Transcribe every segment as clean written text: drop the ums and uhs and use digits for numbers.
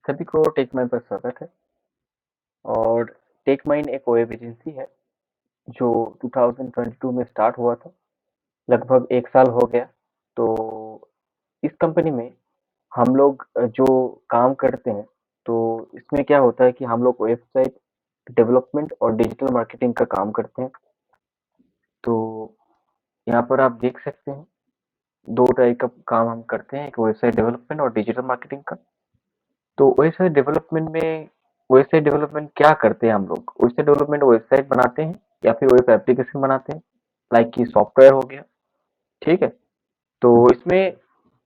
सभी को टेकमाइन पर स्वागत है। और टेकमाइन एक वेब एजेंसी है जो 2022 में स्टार्ट हुआ था। लगभग 1 साल हो गया। तो इस कंपनी में हम लोग जो काम करते हैं, तो इसमें क्या होता है कि हम लोग वेबसाइट डेवलपमेंट और डिजिटल मार्केटिंग का काम करते हैं। तो यहाँ पर आप देख सकते हैं, दो टाइप का काम हम करते हैं, एक वेबसाइट डेवलपमेंट और डिजिटल मार्केटिंग का। तो वेबसाइट डेवलपमेंट क्या करते हैं हम लोग? वेबसाइट डेवलपमेंट वेबसाइट बनाते हैं या फिर वेब एप्लीकेशन बनाते हैं, लाइक कि सॉफ्टवेयर हो गया। ठीक है। तो इसमें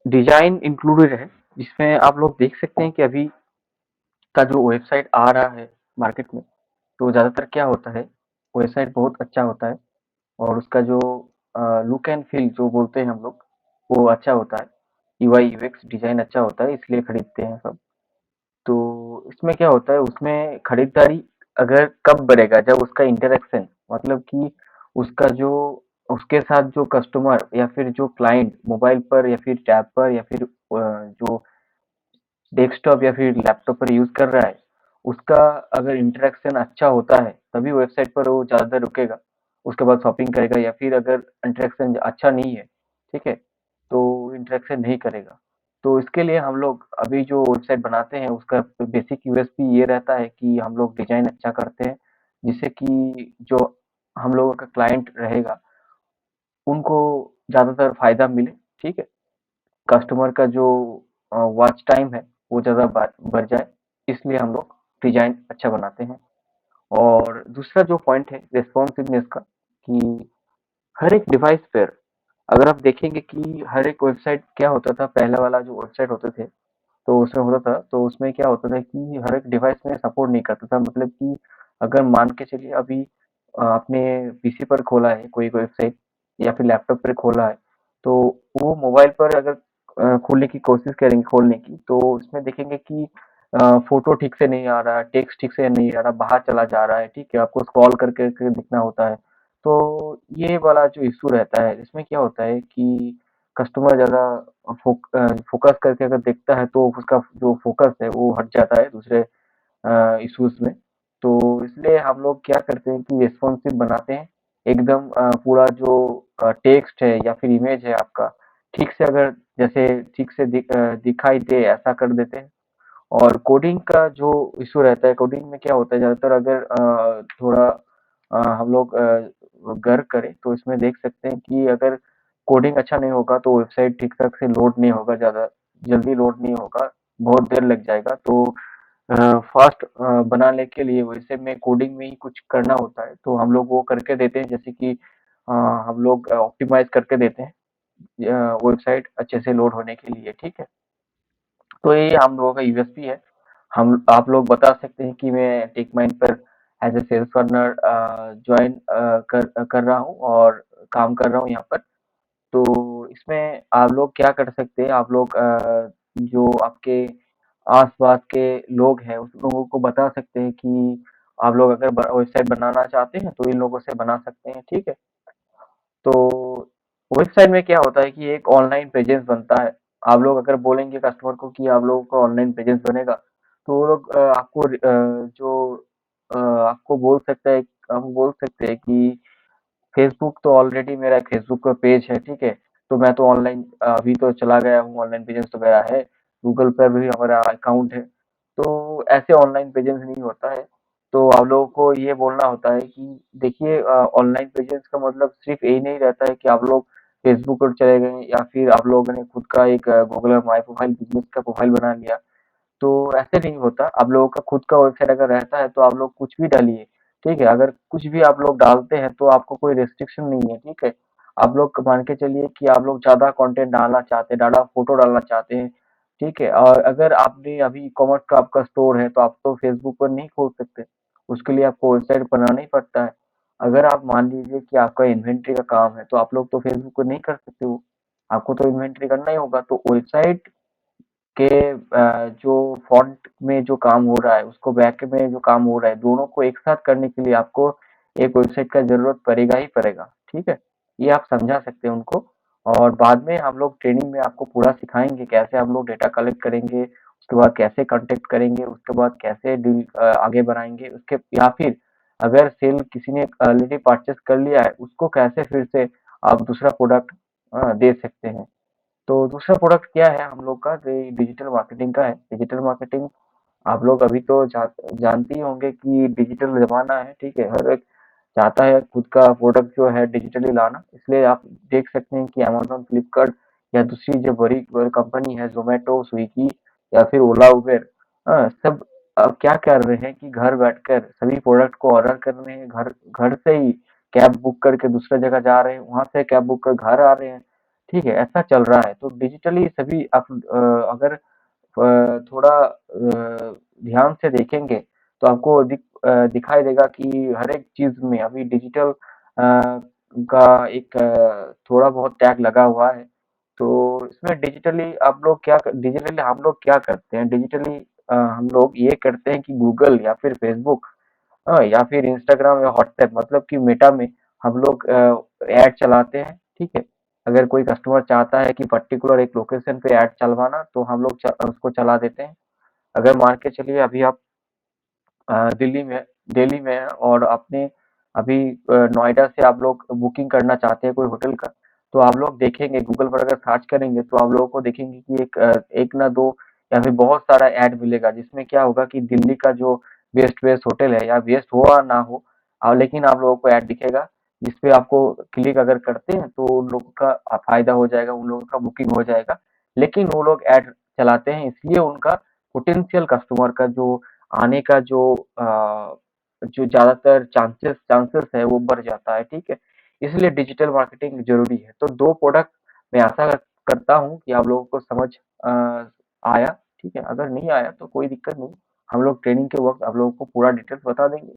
डिजाइन इंक्लूडेड है, जिसमें आप लोग देख सकते हैं कि अभी का जो वेबसाइट आ रहा है मार्केट में, तो ज़्यादातर क्या होता है, वेबसाइट बहुत अच्छा होता है और उसका जो लुक एंड फील जो बोलते हैं हम लोग, वो अच्छा होता है। यूआई यूएक्स डिजाइन अच्छा होता है, इसलिए खरीदते हैं सब। तो इसमें क्या होता है, उसमें खरीदारी अगर कब बढ़ेगा, जब उसका इंटरेक्शन, मतलब कि उसका जो उसके साथ जो कस्टमर या फिर जो क्लाइंट मोबाइल पर या फिर टैब पर या फिर जो डेस्कटॉप या फिर लैपटॉप पर यूज कर रहा है, उसका अगर इंटरेक्शन अच्छा होता है, तभी वेबसाइट पर वो ज़्यादा रुकेगा, उसके बाद शॉपिंग करेगा। या फिर अगर इंटरेक्शन अच्छा नहीं है, ठीक है, तो इंटरेक्शन नहीं करेगा। तो इसके लिए हम लोग अभी जो वेबसाइट बनाते हैं, उसका बेसिक यूएसपी ये रहता है कि हम लोग डिजाइन अच्छा करते हैं, जिससे कि जो हम लोगों का क्लाइंट रहेगा, उनको ज़्यादातर फायदा मिले। ठीक है। कस्टमर का जो वॉच टाइम है, वो ज़्यादा बढ़ जाए, इसलिए हम लोग डिजाइन अच्छा बनाते हैं। और दूसरा जो पॉइंट है रेस्पॉन्सिवनेस का, कि हर एक डिवाइस पर अगर आप देखेंगे कि हर एक वेबसाइट क्या होता था, पहला वाला जो वेबसाइट होते थे, तो उसमें होता था, तो उसमें क्या होता था कि हर एक डिवाइस में सपोर्ट नहीं करता था। मतलब कि अगर मान के चलिए अभी आपने पीसी पर खोला है कोई वेबसाइट या फिर लैपटॉप पर खोला है, तो वो मोबाइल पर अगर खोलने की कोशिश करेंगे खोलने की, तो उसमें देखेंगे कि फोटो ठीक से नहीं आ रहा है, टेक्स्ट ठीक से नहीं आ रहा, बाहर चला जा रहा है। ठीक है, आपको स्क्रॉल करके करके दिखना होता है। तो ये वाला जो इशू रहता है, इसमें क्या होता है कि कस्टमर ज़्यादा फोकस करके अगर देखता है, तो उसका जो फोकस है वो हट जाता है दूसरे इश्यूज में। तो इसलिए हम लोग क्या करते हैं कि रेस्पॉन्सिव बनाते हैं, एकदम पूरा जो टेक्स्ट है या फिर इमेज है आपका, ठीक से अगर जैसे ठीक से दिखाई दे, ऐसा कर देते हैं। और कोडिंग का जो इशू रहता है, कोडिंग में क्या होता है, ज़्यादातर अगर थोड़ा हम लोग गर्क करें, तो इसमें देख सकते हैं कि अगर कोडिंग अच्छा नहीं होगा, तो वेबसाइट ठीक ठाक से लोड नहीं होगा, ज़्यादा जल्दी लोड नहीं होगा, बहुत देर लग जाएगा। तो फास्ट बनाने के लिए वैसे में कोडिंग में ही कुछ करना होता है, तो हम लोग वो करके देते हैं, जैसे कि हम लोग ऑप्टिमाइज करके देते हैं वेबसाइट अच्छे से लोड होने के लिए। ठीक है। तो ये हम लोगों का यूएसपी है। हम आप लोग बता सकते हैं कि मैं टेकमाइंड पर as a sales partner join कर रहा हूँ और काम कर रहा हूँ यहाँ पर। तो इसमें आप लोग क्या कर सकते हैं, आप लोग जो आपके आस-पास के लोग हैं, उस लोगों को बता सकते हैं कि आप लोग अगर वेबसाइट बनाना चाहते हैं, तो इन लोगों से बना सकते हैं। ठीक है। तो वेबसाइट में क्या होता है कि एक ऑनलाइन प्रेजेंस बनता है। आप लोग अगर बोलेंगे कस्टमर को कि आप लोगों का ऑनलाइन प्रेजेंस बनेगा, तो वो लोग आपको बोल सकता है, हम बोल सकते हैं कि फेसबुक तो ऑलरेडी मेरा एक फेसबुक का पेज है। ठीक है। तो मैं तो ऑनलाइन अभी तो चला गया हूँ, ऑनलाइन प्रेजेंस तो मेरा है, गूगल पर भी हमारा अकाउंट है। तो ऐसे ऑनलाइन प्रेजेंस नहीं होता है। तो आप लोगों को ये बोलना होता है कि देखिए, ऑनलाइन प्रेजेंस का मतलब सिर्फ यही नहीं रहता है कि आप लोग फेसबुक पर चले गए या फिर आप लोगों ने खुद का एक गूगल माई प्रोफाइल बिजनेस का प्रोफाइल बना लिया। तो ऐसे नहीं होता। आप लोगों का खुद का वेबसाइट अगर रहता है, तो आप लोग कुछ भी डालिए। ठीक है। अगर कुछ भी आप लोग डालते हैं, तो आपको कोई रिस्ट्रिक्शन नहीं है। ठीक है। आप लोग मान के चलिए कि आप लोग ज़्यादा कंटेंट डालना चाहते हैं, ज़्यादा फोटो डालना चाहते हैं। ठीक है। और अगर आपने अभी ई-कॉमर्स का आपका स्टोर है, तो आप तो फेसबुक पर नहीं खोल सकते। उसके लिए आपको वेबसाइट बनाना ही पड़ता है। अगर आप मान लीजिए कि आपका इन्वेंटरी का काम है, तो आप लोग तो फेसबुक पर नहीं कर सकते वो। आपको तो इन्वेंटरी करना ही होगा। तो वेबसाइट के जो फ्रंट में जो काम हो रहा है, उसको बैक में जो काम हो रहा है, दोनों को एक साथ करने के लिए आपको एक वेबसाइट का ज़रूरत पड़ेगा ही पड़ेगा। ठीक है? ये आप समझा सकते हैं उनको। और बाद में हम लोग ट्रेनिंग में आपको पूरा सिखाएंगे कैसे हम लोग डेटा कलेक्ट करेंगे, उसके बाद कैसे कांटेक्ट करेंगे, उसके बाद कैसे डील आगे बढ़ाएंगे, उसके या फिर अगर सेल किसी ने ऑलरेडी परचेस कर लिया है उसको कैसे फिर से आप दूसरा प्रोडक्ट दे सकते हैं। तो दूसरा प्रोडक्ट क्या है हम लोग का, डिजिटल मार्केटिंग का है। डिजिटल मार्केटिंग आप लोग अभी तो जानते ही होंगे कि डिजिटल जमाना है, ठीक है। हर एक चाहता है खुद का प्रोडक्ट जो है डिजिटली लाना, इसलिए आप देख सकते हैं कि अमेजोन, फ्लिपकार्ट या दूसरी जो बड़ी कंपनी है, जोमेटो, स्विगी या फिर ओला, उबेर, सब क्या कर रहे हैं कि घर बैठकर सभी प्रोडक्ट को ऑर्डर कर रहे हैं, घर घर से ही कैब बुक करके दूसरा जगह जा रहे हैं, वहां से कैब बुक कर घर आ रहे हैं, ठीक है। ऐसा चल रहा है, तो डिजिटली सभी आप अगर थोड़ा ध्यान से देखेंगे तो आपको दिखाई देगा कि हर एक चीज में अभी डिजिटल का एक थोड़ा बहुत टैग लगा हुआ है। तो इसमें डिजिटली हम लोग क्या करते हैं, डिजिटली हम लोग ये करते हैं कि गूगल या फिर फेसबुक, या फिर इंस्टाग्राम या व्हाट्सएप, मतलब कि मेटा में हम लोग ऐड चलाते हैं, ठीक है। अगर कोई कस्टमर चाहता है कि पर्टिकुलर एक लोकेशन पे ऐड चलवाना, तो हम लोग उसको चला देते हैं। अगर मान के चलिए अभी आप दिल्ली में है और आपने अभी नोएडा से आप लोग बुकिंग करना चाहते हैं कोई होटल का, तो आप लोग देखेंगे गूगल पर अगर सर्च करेंगे तो आप लोगों को देखेंगे कि एक ना दो या फिर बहुत सारा ऐड मिलेगा, जिसमें क्या होगा कि दिल्ली का जो बेस्ट बेस्ट होटल है, या बेस्ट हो या ना हो, लेकिन आप लोगों को ऐड दिखेगा, जिसपे आपको क्लिक अगर करते हैं तो उन लोगों का फायदा हो जाएगा, उन लोगों का बुकिंग हो जाएगा। लेकिन वो लोग ऐड चलाते हैं, इसलिए उनका पोटेंशियल कस्टमर का जो आने का जो ज़्यादातर चांसेस है वो बढ़ जाता है, ठीक है। इसलिए डिजिटल मार्केटिंग ज़रूरी है। तो 2 प्रोडक्ट मैं आशा करता हूँ कि आप लोगों को समझ अ, आया, ठीक है। अगर नहीं आया तो कोई दिक्कत नहीं, हम लोग ट्रेनिंग के वक़्त आप लोगों को पूरा डिटेल्स बता देंगे।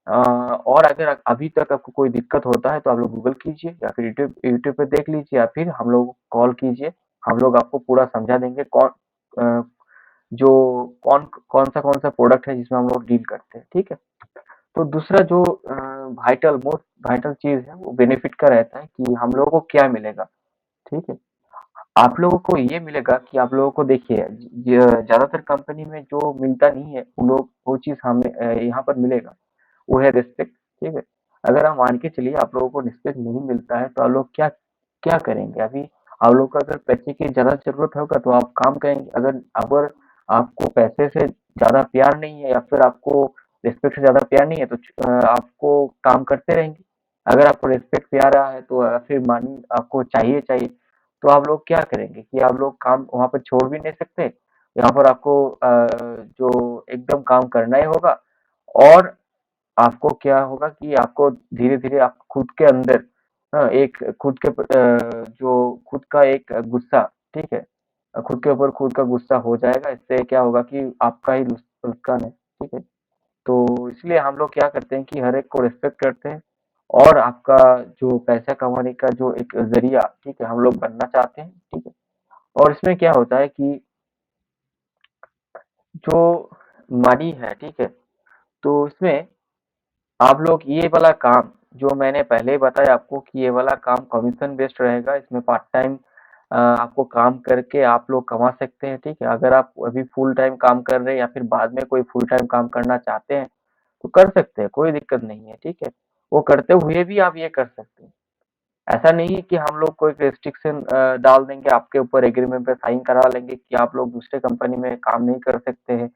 और अगर अभी तक आपको कोई दिक्कत होता है तो आप लोग गूगल कीजिए या फिर यूट्यूब पे देख लीजिए या फिर हम लोग को कॉल कीजिए, हम लोग आपको पूरा समझा देंगे अ, जो कौन सा प्रोडक्ट है जिसमें हम लोग डील करते हैं, ठीक है। तो दूसरा जो मोस्ट वाइटल चीज है वो बेनिफिट का रहता है कि हम लोगों को क्या मिलेगा, ठीक है। आप लोगों को ये मिलेगा कि आप लोगों को देखिए ज्यादातर कंपनी में जो मिलता नहीं है वो चीज हमें यहाँ पर मिलेगा, वो है रिस्पेक्ट, ठीक है। अगर हम मान के चलिए आप लोगों को रिस्पेक्ट नहीं मिलता है तो आप लोग क्या क्या करेंगे। अभी आप लोग को अगर पैसे की ज्यादा जरूरत होगा तो आप काम करेंगे, अगर अगर आपको पैसे से ज्यादा प्यार नहीं है या फिर आपको रिस्पेक्ट से ज्यादा प्यार नहीं है तो आपको काम करते रहेंगे। अगर आपको रिस्पेक्ट प्यार रहा है तो फिर मानी आपको चाहिए चाहिए, तो आप लोग क्या करेंगे कि आप लोग काम वहां पर छोड़ भी नहीं सकते, यहाँ पर आपको जो एकदम काम करना ही होगा। और आपको क्या होगा कि आपको धीरे-धीरे आप खुद के अंदर एक जो खुद का एक गुस्सा, ठीक है? खुद के ऊपर खुद का गुस्सा हो जाएगा, इससे क्या होगा कि आपका ही नुकसान है, ठीक है? तो इसलिए हम लोग क्या करते हैं कि हर एक को रिस्पेक्ट करते हैं और आपका जो पैसा कमाने का जो एक ज़रिया, ठीक है? हम लोग बनना चाहते हैं, ठीक है? और इसमें क्या होता है कि जो मनी है, ठीक है? तो इसमें आप लोग ये वाला काम जो मैंने पहले ही बताया आपको कि ये वाला काम कमीशन बेस्ड रहेगा, इसमें पार्ट टाइम आपको काम करके आप लोग कमा सकते हैं, ठीक है। अगर आप अभी फुल टाइम काम कर रहे हैं या फिर बाद में कोई फुल टाइम काम करना चाहते हैं तो कर सकते हैं, कोई दिक्कत नहीं है, ठीक है। वो करते हुए भी आप ये कर सकते हैं। ऐसा नहीं है कि हम लोग कोई रिस्ट्रिक्शन डाल देंगे आपके ऊपर, एग्रीमेंट पे साइन करा लेंगे कि आप लोग दूसरे कंपनी में काम नहीं कर सकते हैं,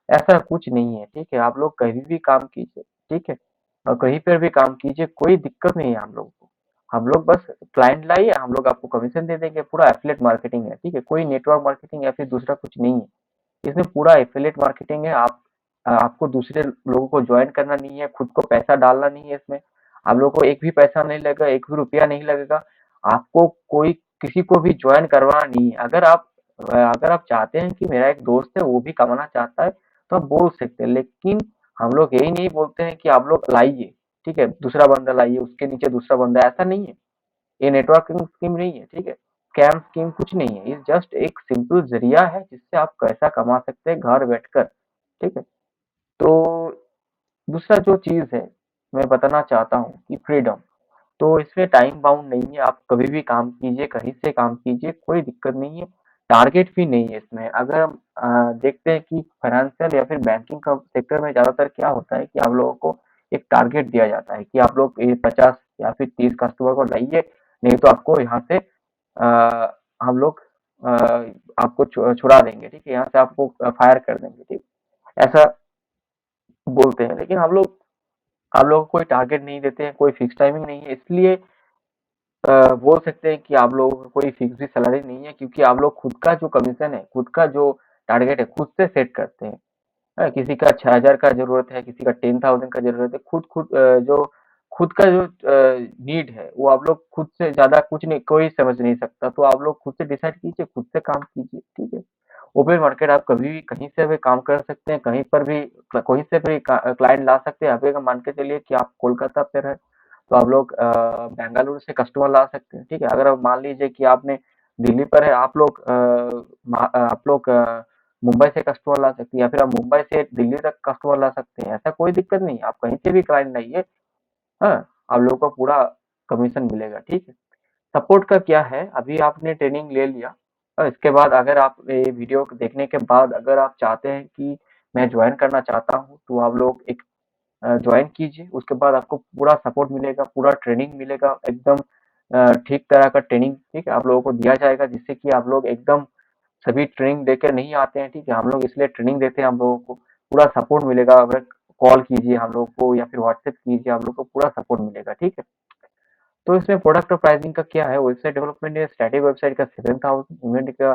ऐसा कुछ नहीं है, ठीक है। आप लोग कहीं भी काम कीजिए, ठीक है, और कहीं पर भी काम कीजिए, कोई दिक्कत नहीं है हम लोगों को। हम लोग बस क्लाइंट लाइए, हम लोग आपको कमीशन दे देंगे, पूरा एफिलिएट मार्केटिंग है, ठीक है। कोई नेटवर्क मार्केटिंग या फिर दूसरा कुछ नहीं है, इसमें पूरा एफिलिएट मार्केटिंग है। आपको दूसरे लोगों को ज्वाइन करना नहीं है, खुद को पैसा डालना नहीं है इसमें। आप लोगों को एक भी पैसा नहीं लगेगा, एक भी रुपया नहीं लगेगा। आपको कोई किसी को भी ज्वाइन करवाना नहीं है। अगर आप चाहते हैं कि मेरा एक दोस्त है वो भी कमाना चाहता है तो आप बोल सकते हैं, लेकिन हम लोग यही नहीं बोलते हैं कि आप लोग लाइए, ठीक है, दूसरा बंदा लाइए, उसके नीचे दूसरा बंदा, ऐसा नहीं है। ये नेटवर्किंग स्कीम नहीं है, ठीक है। स्कैम स्कीम कुछ नहीं है, ये जस्ट एक सिंपल जरिया है जिससे आप पैसा कमा सकते हैं घर बैठकर, ठीक है। तो दूसरा जो चीज है मैं बताना चाहता हूँ कि फ्रीडम, तो इसमें टाइम बाउंड नहीं है, आप कभी भी काम कीजिए, कहीं से काम कीजिए, कोई दिक्कत नहीं है। टारगेट भी नहीं है इसमें। अगर हम देखते हैं कि फाइनेंशियल या फिर बैंकिंग का सेक्टर में ज़्यादातर क्या होता है कि आप लोगों को एक टारगेट दिया जाता है कि आप लोग ये 50 या फिर 30 कस्टमर को लाइए, नहीं तो आपको यहाँ से हम लोग अ, आपको छुड़ा देंगे, ठीक है? यहाँ से आपको फायर कर देंगे, ठीक? ऐसा बोलते हैं, लेकिन हम लोग को कोई टारगेट नहीं देते हैं, कोई फिक्स टाइमिंग नहीं है, इसलिए बोल सकते हैं कि आप लोगों को कोई फिक्स सैलरी नहीं है, क्योंकि आप लोग खुद का जो कमीशन है, खुद का जो टारगेट है, खुद से सेट करते हैं। किसी का 6000 का जरूरत है, किसी का 10,000 का जरूरत है, जो खुद का जो नीड है वो आप लोग खुद से ज्यादा कुछ नहीं, कोई समझ नहीं सकता, तो आप लोग खुद से डिसाइड कीजिए, खुद से काम कीजिए, ठीक है? ओपन मार्केट आप कभी भी कहीं से भी काम कर सकते हैं, कहीं पर भी कहीं से भी क्लाइंट ला सकते हैं। अभी अगर मान के चलिए कि आप कोलकाता पे रहे, तो आप लोग बेंगलुरु से कस्टमर ला सकते हैं, ठीक है? अगर आप मान लीजिए कि आपने दिल्ली पर है, आप लोग मुंबई से कस्टमर ला सकते हैं, या फिर आप मुंबई से दिल्ली तक कस्टमर ला सकते हैं, ऐसा कोई दिक्कत नहीं है। आप कहीं से भी क्लाइंट लाइए, हाँ, आप लोगों को पूरा कमीशन मिलेगा, ठीक है? सपोर्ट का क्या है, अभी आपने ट्रेनिंग ले लिया और इसके बाद अगर आप ये वीडियो को देखने के बाद अगर आप चाहते हैं कि मैं ज्वाइन करना चाहता हूँ, तो आप लोग एक ज्वाइन कीजिए। उसके बाद आपको पूरा सपोर्ट मिलेगा, पूरा ट्रेनिंग मिलेगा, एकदम ठीक तरह का ट्रेनिंग, ठीक है, आप लोगों को दिया जाएगा, जिससे कि आप लोग एकदम सभी ट्रेनिंग देकर नहीं आते हैं, ठीक है? हम लोग इसलिए ट्रेनिंग देते हैं, हम लोगों को पूरा सपोर्ट मिलेगा। अगर कॉल कीजिए हम लोग को या फिर व्हाट्सएप कीजिए, हम लोग को पूरा सपोर्ट मिलेगा, ठीक है? तो इसमें प्रोडक्ट और प्राइसिंग का क्या है, वेबसाइट डेवलपमेंट है, स्टैटिक वेबसाइट का 7000, इवेंट का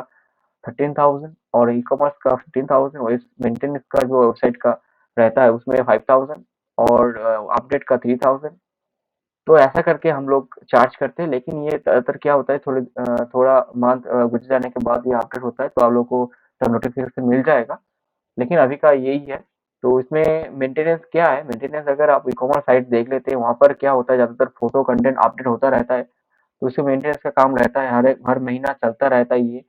13,000 और ई कॉमर्स का 15,000 और मेंटेनेंस का जो वेबसाइट का रहता है उसमें 5,000 और अपडेट का 3,000। तो ऐसा करके हम लोग चार्ज करते हैं, लेकिन ये ज़्यादातर क्या होता है, थोड़ा मंथ गुजर जाने के बाद ये अपडेट होता है, तो आप लोग को तब नोटिफिकेशन मिल जाएगा। लेकिन अभी का यही है। तो इसमें मेंटेनेंस क्या है, मेंटेनेंस अगर आप ई कॉमर्स साइट देख लेते हैं, वहाँ पर क्या होता है, ज़्यादातर फोटो कंटेंट अपडेट होता रहता है, तो उसमें मेंटेनेंस का काम रहता है, हर महीना चलता रहता है ये।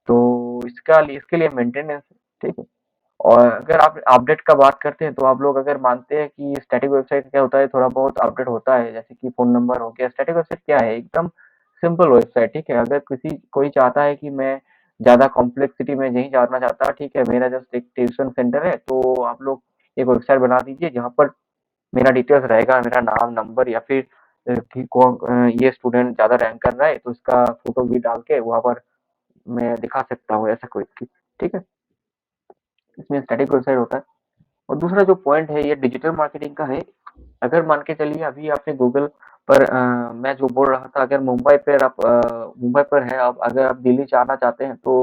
तो इसके लिए मेंटेनेंस, ठीक है? और अगर आप अपडेट का बात करते हैं, तो आप लोग अगर मानते हैं कि स्टैटिक वेबसाइट क्या होता है, थोड़ा बहुत अपडेट होता है, जैसे कि फ़ोन नंबर हो गया। स्टैटिक वेबसाइट क्या है, एकदम सिंपल वेबसाइट, ठीक है? अगर कोई चाहता है कि मैं ज़्यादा कॉम्प्लेक्सिटी में नहीं जानना चाहता, ठीक है, मेरा जस्ट एक ट्यूशन सेंटर है, तो आप लोग एक वेबसाइट बना दीजिए, जहाँ पर मेरा डिटेल्स रहेगा, मेरा नाम, नंबर या फिर ये स्टूडेंट ज़्यादा रैंक कर रहा है, तो उसका फ़ोटो भी डाल के वहाँ पर मैं दिखा सकता हूँ, ऐसा कोई, ठीक है? इसमें स्टैटिक वेबसाइट होता है। और दूसरा जो पॉइंट है, ये डिजिटल मार्केटिंग का है। अगर मान के चलिए अभी आपने गूगल पर मैं जो बोल रहा था, अगर मुंबई पर है आप, अगर आप दिल्ली जाना चाहते हैं, तो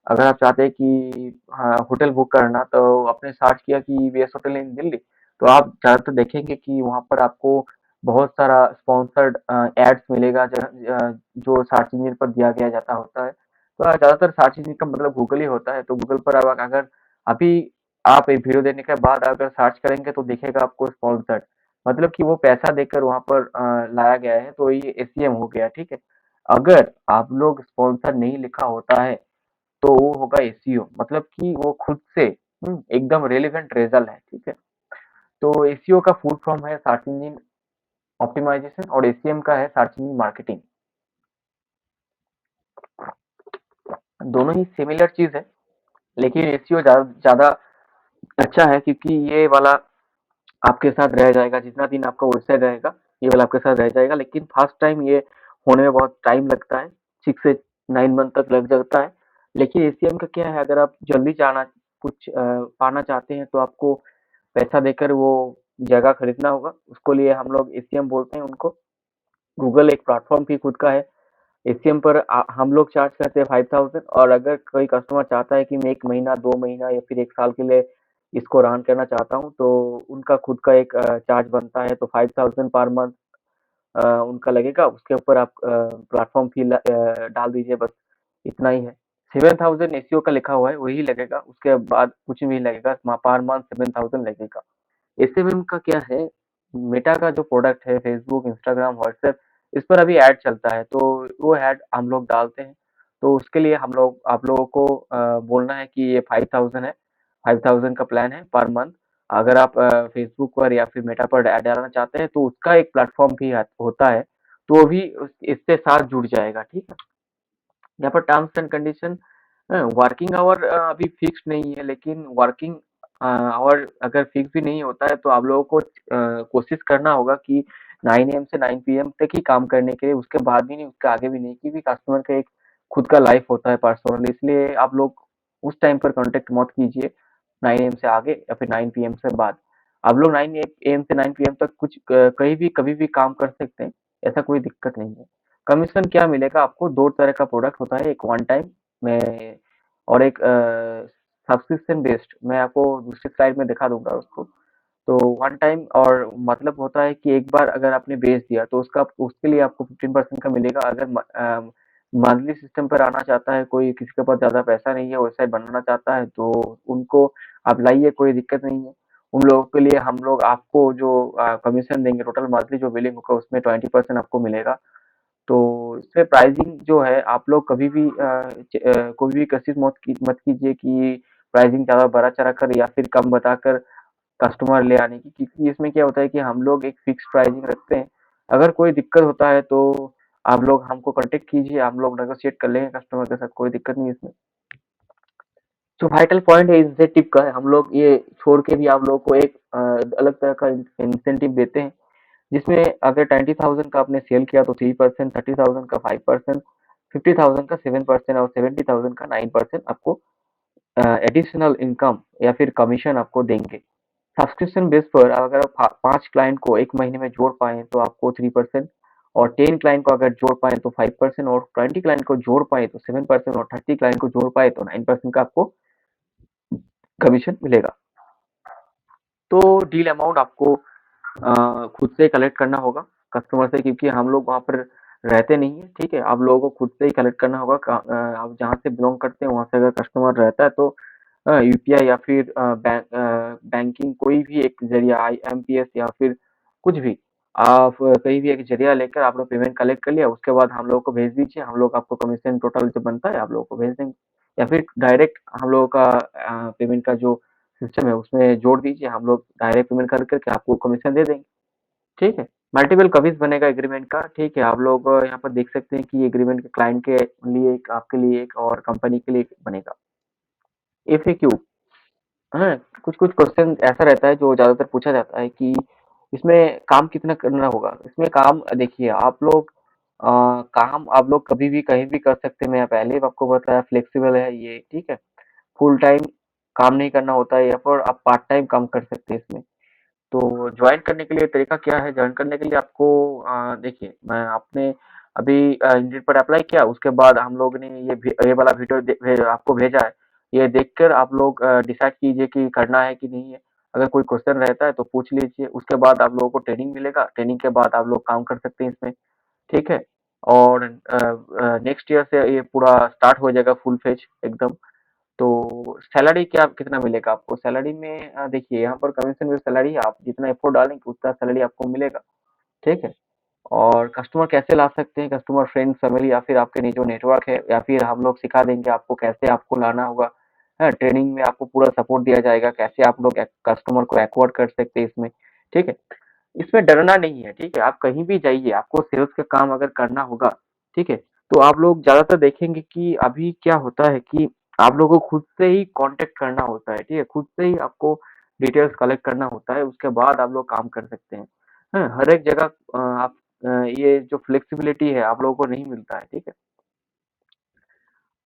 अगर आप चाहते हैं कि हाँ, होटल बुक करना, तो आपने सर्च किया कि ईवीएस होटल इन दिल्ली, तो आप ज़्यादातर देखेंगे कि वहाँ पर आपको बहुत सारा स्पॉन्सर्ड एड्स मिलेगा, जो सर्च इंजन पर दिया गया जाता होता है। तो ज़्यादातर सर्च इंजन का मतलब गूगल ही होता है, तो गूगल पर अब अगर अभी आप एक वीडियो देखने के बाद अगर सर्च करेंगे, तो दिखेगा आपको स्पॉन्सर्ड, मतलब कि वो पैसा देकर वहाँ पर लाया गया है, तो ये एसईएम हो गया, ठीक है? अगर आप लोग स्पॉन्सर नहीं लिखा होता है, तो वो होगा एसईओ, मतलब कि वो खुद से एकदम रेलेवेंट रेजल्ट है, ठीक है? तो एसईओ का फुल फॉर्म है सर्च इंजन ऑप्टिमाइजेशन और एसीएम का है सर्च इंजन मार्केटिंग। दोनों ही सिमिलर चीज है, लेकिन एसईओ ज्यादा अच्छा है, क्योंकि ये वाला आपके साथ रह जाएगा, जितना दिन आपका वेबसाइट रहेगा ये वाला आपके साथ रह जाएगा, लेकिन फर्स्ट टाइम ये होने में बहुत टाइम लगता है, 6 से 9 मंथ तक लग जाता है। लेकिन एसीएम का क्या है, अगर आप जल्दी पाना चाहते हैं, तो आपको पैसा देकर वो जगह खरीदना होगा, उसको लिए हम लोग एसीएम बोलते हैं उनको। गूगल एक प्लेटफॉर्म भी खुद का है। एसीएम पर हम लोग चार्ज करते हैं 5,000, और अगर कोई कस्टमर चाहता है कि मैं 1 महीना 2 महीना या फिर 1 साल के लिए इसको रन करना चाहता हूँ, तो उनका खुद का एक चार्ज बनता है, तो 5,000 पर मंथ उनका लगेगा। उसके ऊपर आप प्लेटफॉर्म फी डाल दीजिए, बस इतना ही है। 7,000 एसीओ का लिखा हुआ है, वही लगेगा, उसके बाद कुछ नहीं लगेगा, पर मंथ 7,000 लगेगा। एसएमएम का क्या है, मेटा का जो प्रोडक्ट है, फेसबुक, इंस्टाग्राम, व्हाट्सएप, इस पर अभी ऐड चलता है, तो वो ऐड हम लोग डालते हैं। तो उसके लिए आप लोगों को बोलना है कि ये 5,000 है, 5,000 का प्लान है पर मंथ। अगर आप फेसबुक पर या फिर मेटा पर ऐड डालना चाहते हैं, तो उसका एक प्लेटफॉर्म भी होता है, तो वो भी इससे साथ जुड़ जाएगा, ठीक है। यहाँ पर terms and condition, working hour अभी फिक्स नहीं है, लेकिन वर्किंग आवर अगर फिक्स भी नहीं होता है तो आप लोगों को कोशिश करना होगा कि 9 AM से 9 PM तक ही काम करने के लिए, उसके बाद भी नहीं, उसके आगे भी नहीं, क्योंकि कस्टमर का एक खुद का लाइफ होता है पर्सनल, इसलिए आप लोग उस टाइम पर कांटेक्ट मत कीजिए 9 AM से आगे या फिर 9 PM से बाद। आप लोग 9 AM से 9 PM तक कुछ कहीं भी कभी भी काम कर सकते हैं, ऐसा कोई दिक्कत नहीं है। कमीशन क्या मिलेगा आपको, दो तरह का प्रोडक्ट होता है, एक वन टाइम में और एक सब्सक्रिप्शन बेस्ड। मैं आपको दूसरी स्लाइड में दिखा दूंगा उसको। तो वन टाइम और मतलब होता है कि एक बार अगर आपने बेच दिया तो उसका उसके लिए आपको 15% का मिलेगा। अगर मंथली सिस्टम पर आना चाहता है कोई, किसी के पास ज्यादा पैसा नहीं है, वेबसाइट बनाना चाहता है, तो उनको आप लाइए, कोई दिक्कत नहीं है। उन लोगों के लिए हम लोग आपको जो कमीशन देंगे, टोटल मंथली जो बिलिंग होगा उसमें 20% आपको मिलेगा। तो इसमें प्राइसिंग जो है आप लोग कभी भी कोई भी कोशिश मत कीजिए कि प्राइसिंग ज़्यादा बढ़ा-चढ़ा कर या फिर कम बताकर कस्टमर ले आने की, क्योंकि इसमें क्या होता है कि हम लोग एक फिक्स प्राइसिंग रखते हैं। अगर कोई दिक्कत होता है तो आप लोग हमको कॉन्टेक्ट कीजिए, हम लोग नेगोशिएट कर लेंगे कस्टमर के साथ, कोई दिक्कत नहीं है इसमें। जो वाइटल पॉइंट है इंसेंटिव का है, हम लोग ये छोड़ के भी आप लोगों को एक अलग तरह का इंसेंटिव देते हैं, जिसमें अगर 20,000 का आपने सेल किया तो 3%, 30,000 का 5%, 50,000 का 7% और 70,000 का 9% आपको एडिशनल इनकम या फिर कमीशन आपको देंगे। सब्सक्रिप्शन बेस पर अगर आप 5 क्लाइंट को एक महीने में जोड़ पाए तो आपको 3%, और 10 क्लाइंट को अगर जोड़ पाए तो 5%, और 20 क्लाइंट को जोड़ पाए तो 7%, और 30 क्लाइंट को जोड़ पाए तो 9% का आपको कमीशन मिलेगा। तो डील अमाउंट आपको खुद से कलेक्ट करना होगा कस्टमर से, क्योंकि हम लोग वहाँ पर रहते नहीं है, ठीक है। आप लोगों को खुद से ही कलेक्ट करना होगा। आप जहाँ से बिलोंग करते हैं वहाँ से अगर कस्टमर रहता है तो यूपीआई या फिर बैंकिंग कोई भी एक जरिया, आईएमपीएस या फिर कुछ भी, आप कहीं भी एक जरिया लेकर आप लोग पेमेंट कलेक्ट कर लिया, उसके बाद हम लोग को भेज दीजिए, हम लोग आपको कमीशन टोटल जो बनता है आप लोगों को भेज देंगे, या फिर डायरेक्ट हम लोगों का पेमेंट का जो सिस्टम है उसमें जोड़ दीजिए, हम लोग डायरेक्ट पेमेंट कर करके आपको कमीशन दे देंगे, ठीक है। मल्टीपल कमीज बनेगा एग्रीमेंट का, ठीक है। आप लोग यहाँ पर देख सकते हैं कि एग्रीमेंट के क्लाइंट के लिए एक, आपके लिए एक और कंपनी के लिए एक बनेगा। एफएक्यू, हाँ, कुछ कुछ क्वेश्चन ऐसा रहता है जो ज्यादातर पूछा जाता है कि इसमें काम कितना करना होगा। इसमें काम देखिए आप लोग काम आप लोग कभी भी कहीं भी कर सकते हैं। मैं पहले भी आपको बताया फ्लेक्सिबल है ये, ठीक है। फुल टाइम काम नहीं करना होता है, या फिर आप पार्ट टाइम काम कर सकते हैं इसमें। तो ज्वाइन करने के लिए तरीका क्या है, ज्वाइन करने के लिए आपको देखिए, मैं आपने अभी इंडीड पर अप्लाई किया, उसके बाद हम लोग ने ये वाला वीडियो आपको भेजा है। ये देखकर आप लोग डिसाइड कीजिए कि करना है कि नहीं है। अगर कोई क्वेश्चन रहता है तो पूछ लीजिए, उसके बाद आप लोगों को ट्रेनिंग मिलेगा, ट्रेनिंग के बाद आप लोग काम कर सकते हैं इसमें, ठीक है। और नेक्स्ट ईयर से ये पूरा स्टार्ट हो जाएगा फुल फेज एकदम। तो सैलरी क्या कितना मिलेगा आपको, सैलरी में देखिए यहाँ पर कमीशन बेस्ड सैलरी है, आप जितना एफर्ट डालेंगे उतना सैलरी आपको मिलेगा, ठीक है। और कस्टमर कैसे ला सकते हैं, कस्टमर फ्रेंड फैमिली या फिर आपके जो नेटवर्क है, या फिर हम लोग सिखा देंगे आपको कैसे आपको लाना होगा। हाँ, ट्रेनिंग में आपको पूरा सपोर्ट दिया जाएगा, कैसे आप लोग कस्टमर को एक्वायर कर सकते हैं इसमें, ठीक है। इसमें डरना नहीं है, ठीक है। आप कहीं भी जाइए, आपको सेल्स का काम अगर करना होगा, ठीक है, तो आप लोग ज्यादातर देखेंगे कि अभी क्या होता है कि आप लोगों को खुद से ही कांटेक्ट करना होता है, ठीक है। खुद से ही आपको डिटेल्स कलेक्ट करना होता है, उसके बाद आप लोग काम कर सकते हैं। हाँ, हर एक जगह आप ये जो फ्लेक्सिबिलिटी है आप लोगों को नहीं मिलता है, ठीक है।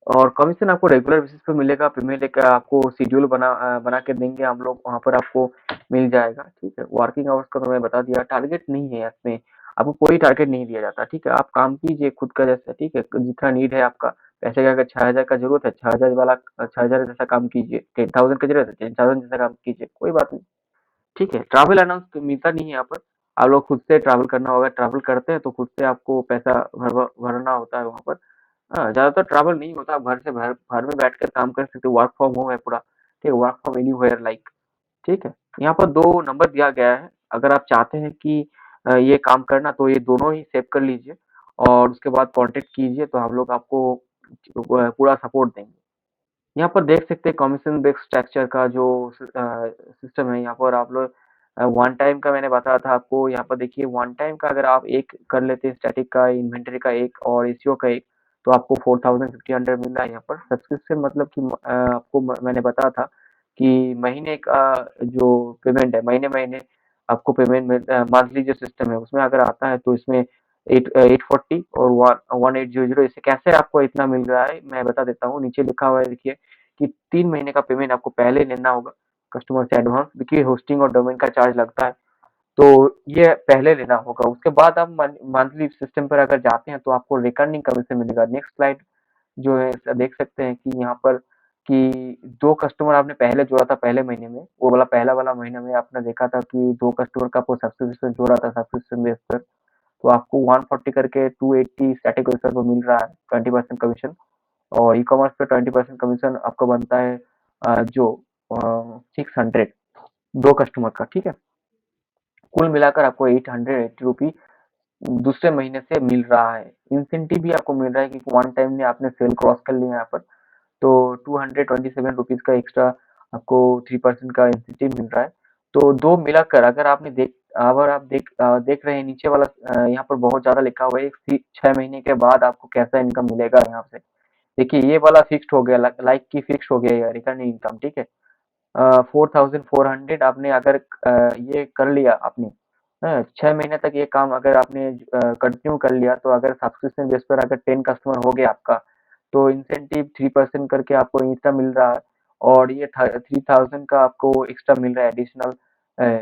और कमीशन आपको रेगुलर बेसिस पे मिलेगा, पेमेंट एक आपको शेड्यूल बना के देंगे हम लोग, वहाँ पर आपको मिल जाएगा, ठीक है। वर्किंग आवर्स का तो मैं बता दिया, टारगेट नहीं है इसमें, आपको कोई टारगेट नहीं दिया जाता, ठीक है। आप काम कीजिए खुद का जैसा, ठीक है, जितना नीड है आपका। पैसे का अगर 6,000 का जरूरत है, 6,000 वाला 6,000 जैसा काम कीजिए, 10,000 का जरूरत है 10,000 जैसा काम कीजिए, कोई बात नहीं, ठीक है। ट्रैवल अलाउंस तो मिलता नहीं है यहाँ पर, आप लोग खुद से ट्रैवल करना होगा। ट्रैवल करते हैं तो खुद से आपको पैसा भरना होता है वहाँ पर। हाँ, ज़्यादातर ट्रैवल नहीं होता, आप घर में बैठकर काम कर सकते हो, वर्क फ्रॉम होम है पूरा, ठीक है, वर्क फ्रॉम एनीवेयर लाइक, ठीक है। यहाँ पर 2 नंबर दिया गया है, अगर आप चाहते हैं कि ये काम करना तो ये दोनों ही सेव कर लीजिए, और उसके बाद कॉन्टैक्ट कीजिए तो हम लोग आपको पूरा सपोर्ट देंगे। यहाँ पर देख सकते हैं कमीशन बेस्ड स्ट्रक्चर का जो सिस्टम है, यहाँ पर आप लोग वन टाइम का मैंने बताया था आपको। यहाँ पर देखिए वन टाइम का अगर आप एक कर लेते हैं, स्टैटिक का, इन्वेंटरी का एक और एसीओ का एक, तो आपको 4500 मिल रहा है यहाँ पर। सब्सक्रिप्शन मतलब कि आपको मैंने बताया था कि महीने का जो पेमेंट है, महीने महीने आपको पेमेंट मिलता है। मंथली जो सिस्टम है उसमें अगर आता है तो इसमें 840 और 1800, इसे कैसे आपको इतना मिल रहा है मैं बता देता हूँ। नीचे लिखा हुआ है देखिए कि 3 महीने का पेमेंट आपको पहले लेना होगा कस्टमर से एडवांस, देखिए होस्टिंग और डोमेन का चार्ज लगता है, तो ये पहले लेना होगा। उसके बाद आप मंथली सिस्टम पर अगर जाते हैं तो आपको रिकरिंग कमीशन मिलेगा। नेक्स्ट स्लाइड जो है देख सकते हैं कि यहाँ पर कि 2 कस्टमर आपने पहले जोड़ा था पहले महीने में, वो वाला पहला वाला महीना में आपने देखा था कि 2 कस्टमर का आपको सब्सक्रिप्शन जोड़ा था सब्सक्रिप्शन बेस पर, तो आपको 140 करके 280 स्टैटिक वेबसाइट पर मिल रहा है 20% कमीशन। और ई कॉमर्स पे 20% कमीशन आपको बनता है जो 600 2 कस्टमर का, ठीक है। कुल मिलाकर आपको 880 रुपी दूसरे महीने से मिल रहा है। इंसेंटिव भी आपको मिल रहा है क्योंकि वन टाइम में आपने सेल क्रॉस कर लिया यहाँ पर, तो 227 रुपीज का एक्स्ट्रा आपको 3% का इंसेंटिव मिल रहा है। तो दो मिलाकर अगर आपने अगर आप देख रहे हैं नीचे वाला, यहाँ पर बहुत ज्यादा लिखा हुआ है 6 महीने के बाद आपको कैसा इनकम मिलेगा। यहाँ से देखिए ये वाला फिक्स्ड हो गया, लाइक की फिक्स्ड हो गया रिकरिंग इनकम, ठीक है। 4400 आपने अगर ये कर लिया आपने, 6 महीने तक ये काम अगर आपने कंटिन्यू कर लिया, तो अगर सब्सक्रिप्शन बेस पर अगर 10 कस्टमर हो गया आपका, तो इंसेंटिव 3% करके आपको एक्स्ट्रा मिल रहा है। और ये 3000 का आपको एक्स्ट्रा मिल रहा है एडिशनल,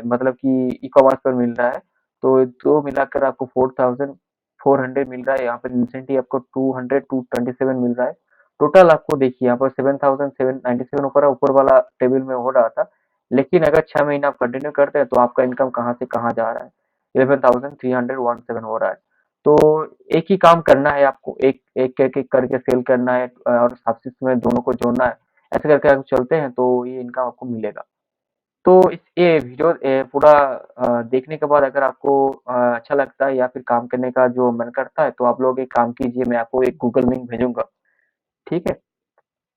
मतलब कि ई कॉमर्स पर मिल रहा है। तो दो मिलाकर आपको 4400 मिल रहा है। यहाँ पर इंसेंटिव आपको 227 मिल रहा है। टोटल आपको देखिए यहाँ पर 7797 ऊपर वाला टेबल में हो रहा था, लेकिन अगर 6 महीना आप कंटिन्यू करते हैं तो आपका इनकम कहाँ से कहाँ जा रहा है, 11,317 हो रहा है। तो एक ही काम करना है आपको, एक करके सेल करना है और सब्सिक्वेंस में दोनों को जोड़ना है। ऐसे करके आप चलते हैं तो ये इनकम आपको मिलेगा। तो ये वीडियो पूरा देखने के बाद अगर आपको अच्छा लगता है या फिर काम करने का जो मन करता है, तो आप लोग एक काम कीजिए, मैं आपको एक गूगल लिंक भेजूंगा, ठीक है।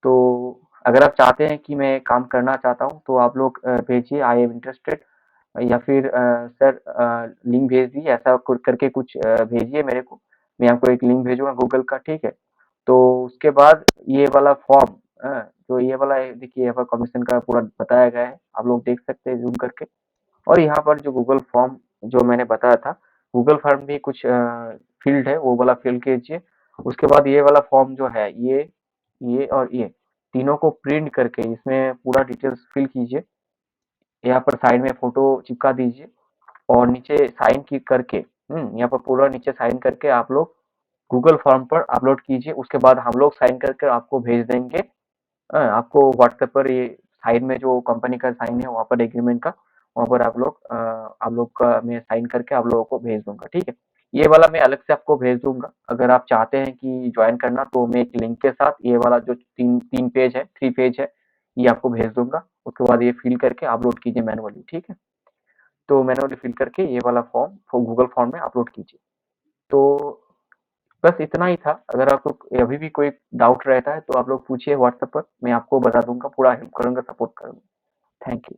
तो अगर आप चाहते हैं कि मैं काम करना चाहता हूँ तो आप लोग भेजिए आई एम इंटरेस्टेड, या फिर सर लिंक भेज दीजिए, ऐसा करके कुछ भेजिए मेरे को। मैं आपको एक लिंक भेजूंगा गूगल का, ठीक है। तो उसके बाद ये वाला फॉर्म, तो ये वाला देखिए यहाँ पर कमीशन का पूरा बताया गया है, आप लोग देख सकते हैं जूम करके। और यहाँ पर जो गूगल फॉर्म जो मैंने बताया था, गूगल फॉर्म भी कुछ फील्ड है, वो वाला फिल कीजिए। उसके बाद ये वाला फॉर्म जो है, ये और ये तीनों को प्रिंट करके इसमें पूरा डिटेल्स फिल कीजिए। यहाँ पर साइड में फोटो चिपका दीजिए और नीचे साइन की करके, यहाँ पर पूरा नीचे साइन करके आप लोग गूगल फॉर्म पर अपलोड कीजिए। उसके बाद हम लोग साइन करके आपको भेज देंगे। आपको व्हाट्सएप पर ये साइड में जो कंपनी का साइन है वहाँ पर एग्रीमेंट का, वहाँ पर आप लोग का मैं साइन करके आप लोगों को भेज दूंगा, ठीक है। ये वाला मैं अलग से आपको भेज दूंगा। अगर आप चाहते हैं कि ज्वाइन करना, तो मैं एक लिंक के साथ ये वाला जो तीन तीन पेज है, 3 पेज है, ये आपको भेज दूंगा। उसके बाद ये फिल करके अपलोड कीजिए मैनुअली, ठीक है। तो मैनुअली फिल करके ये वाला फॉर्म गूगल फॉर्म में अपलोड कीजिए। तो बस इतना ही था। अगर आपको अभी भी कोई डाउट रहता है तो आप लोग पूछिए व्हाट्सएप पर, मैं आपको बता दूंगा, पूरा हेल्प करूंगा, सपोर्ट करूंगा। Thank you.